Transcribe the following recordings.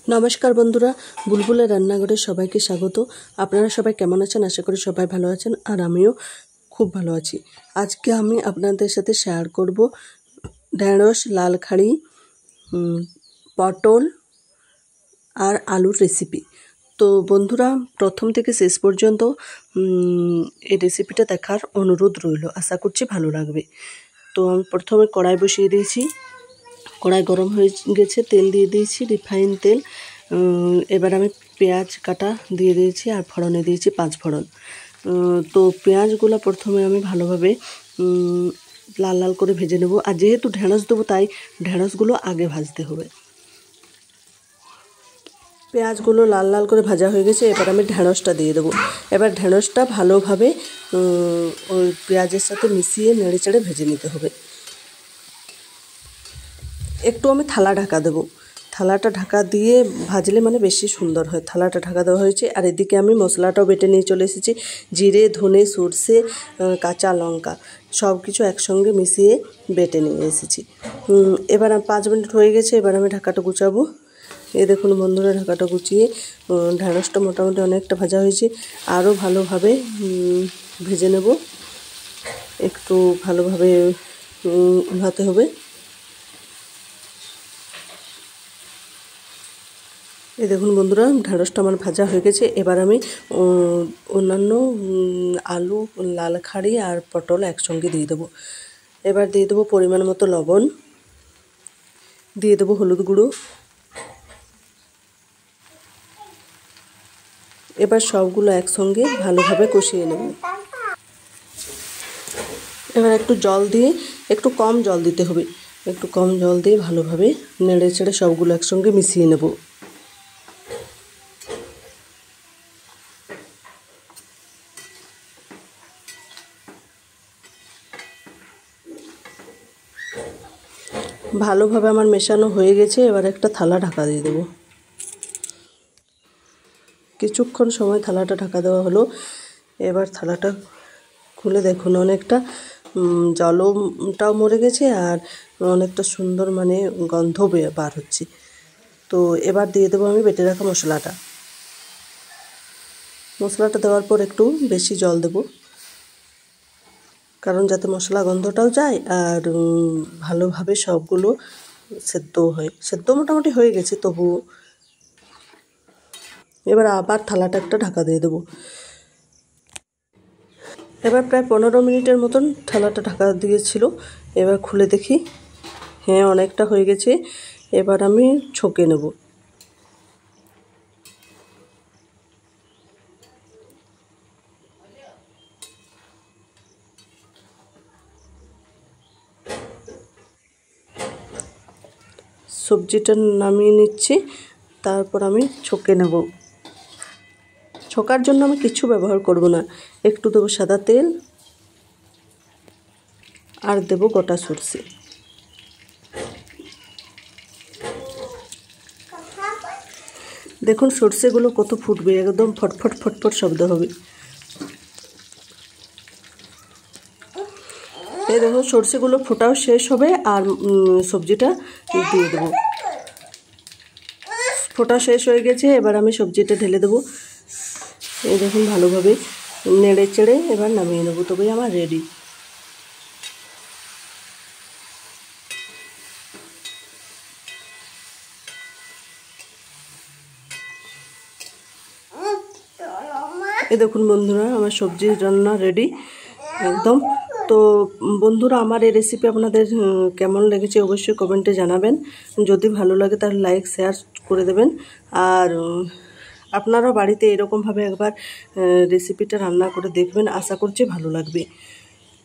নমস্কার বন্ধুরা, বুলবুলের রান্নাঘরে সবাইকে স্বাগত। আপনারা সবাই কেমন আছেন? আশা করি সবাই ভালো আছেন, আর আমিও খুব ভালো আছি। আজকে আমি আপনাদের সাথে শেয়ার করব ঢেঁড়স, লাল খাড়ি, পটল আর আলুর রেসিপি। তো বন্ধুরা, প্রথম থেকে শেষ পর্যন্ত এই রেসিপিটা দেখার অনুরোধ রইল। আশা করছি ভালো লাগবে। তো আমি প্রথমে কড়াই বসিয়ে দিয়েছি। কড়াই গরম হয়ে গেছে, তেল দিয়ে দিয়েছি, রিফাইন তেল। এবার আমি পেঁয়াজ কাটা দিয়ে দিয়েছি আর ফোড়নে দিয়েছি 5 ফোড়ন। তো পেঁয়াজগুলো প্রথমে আমি ভালোভাবে লাল লাল করে ভেজে নেব। আর যেহেতু ঢেঁড়স দেবো, তাই ঢেঁড়সগুলো আগে ভাজতে হবে। পেঁয়াজগুলো লাল লাল করে ভাজা হয়ে গেছে, এবার আমি ঢেঁড়সটা দিয়ে দেবো। এবার ঢেঁড়সটা ভালোভাবে ওই পেঁয়াজের সাথে মিশিয়ে নেড়ে চেড়ে ভেজে নিতে হবে। একটু আমি থালা ঢাকা দেবো। থালাটা ঢাকা দিয়ে ভাজলে মানে বেশি সুন্দর হয়। থালাটা ঢাকা দেওয়া হয়েছে। আর এদিকে আমি মশলাটাও বেটে নিয়ে চলে এসেছি। জিরে, ধনে, সরষে, কাঁচা লঙ্কা সব কিছু একসঙ্গে মিশিয়ে বেটে নিয়ে এসেছি। এবার 5 মিনিট হয়ে গেছে। এবার আমি ঢাকাটা গুছাবো। এই দেখুন বন্ধুরা, ঢাকাটা গুছিয়ে ঢেঁড়সটা মোটামুটি অনেকটা ভাজা হয়েছে। আরও ভালোভাবে ভেজে নেব। একটু ভালোভাবে উঠাতে হবে। এই দেখুন বন্ধুরা, ঢেঁড়সটা আমার ভাজা হয়ে গেছে। এবার আমি অন্যান্য আলু, লাল খাড়ি আর পটল একসঙ্গে দিয়ে দেবো। এবার দিয়ে দেবো পরিমাণ মতো লবণ, দিয়ে দেবো হলুদ গুঁড়ো। এবার সবগুলো একসঙ্গে ভালোভাবে কষিয়ে নেব। এবার একটু জল দিয়ে, একটু কম জল দিতে হবে, একটু কম জল দিয়ে ভালোভাবে নেড়ে চেড়ে সবগুলো একসঙ্গে মিশিয়ে নেব। ভালোভাবে আমার মেশানো হয়ে গেছে। এবার একটা থালা ঢাকা দিয়ে দেবো। কিছুক্ষণ সময় থালাটা ঢাকা দেওয়া হলো। এবার থালাটা খুলে দেখুন, অনেকটা জলটাও মরে গেছে আর অনেকটা সুন্দর মানে গন্ধ বার হচ্ছে। তো এবার দিয়ে দেবো আমি বেটে রাখা মশলাটা। মশলাটা দেওয়ার পর একটু বেশি জল দেব, কারণ যাতে মশলা গন্ধটাও যায় আর ভালোভাবে সবগুলো সেদ্ধও হয়। সেদ্ধ মোটামুটি হয়ে গেছে তবুও। এবার আবার থালাটা একটা ঢাকা দিয়ে দেবো। এবার প্রায় 15 মিনিটের মতন থালাটা ঢাকা দিয়েছিল। এবার খুলে দেখি, হ্যাঁ অনেকটা হয়ে গেছে। এবার আমি ছকে নেব। সবজিটা নামিয়ে নিচ্ছি, তারপর আমি ছকে নেব। ছকার জন্য আমি কিছু ব্যবহার করব না। একটু দেবো সাদা তেল আর দেবো গোটা সরষে। দেখুন সরষেগুলো কত ফুটবে, একদম ফটফট ফটফট শব্দ হবে। এই দেখুন সরষেগুলো ফোটাও শেষ হবে আর সবজিটা দিয়ে দেবো। ফোটা শেষ হয়ে গেছে। এবার আমি সবজিটা ঢেলে দেবো। এই দেখুন ভালোভাবে নেড়ে চেড়ে এবার নামিয়ে নেবো, তবেই আমার রেডি। এই দেখুন বন্ধুরা, আমার সবজি রান্না রেডি একদম। তো বন্ধুরা, আমার এই রেসিপি আপনাদের কেমন লেগেছে অবশ্যই কমেন্টে জানাবেন। যদি ভালো লাগে তাহলে লাইক শেয়ার করে দেবেন। আর আপনারাও বাড়িতে এরকমভাবে একবার রেসিপিটা রান্না করে দেখবেন। আশা করছি ভালো লাগবে।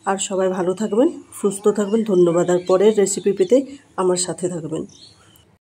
আর সবাই ভালো থাকবেন, সুস্থ থাকবেন। ধন্যবাদ। আর পরের রেসিপি পেতে আমার সাথে থাকবেন।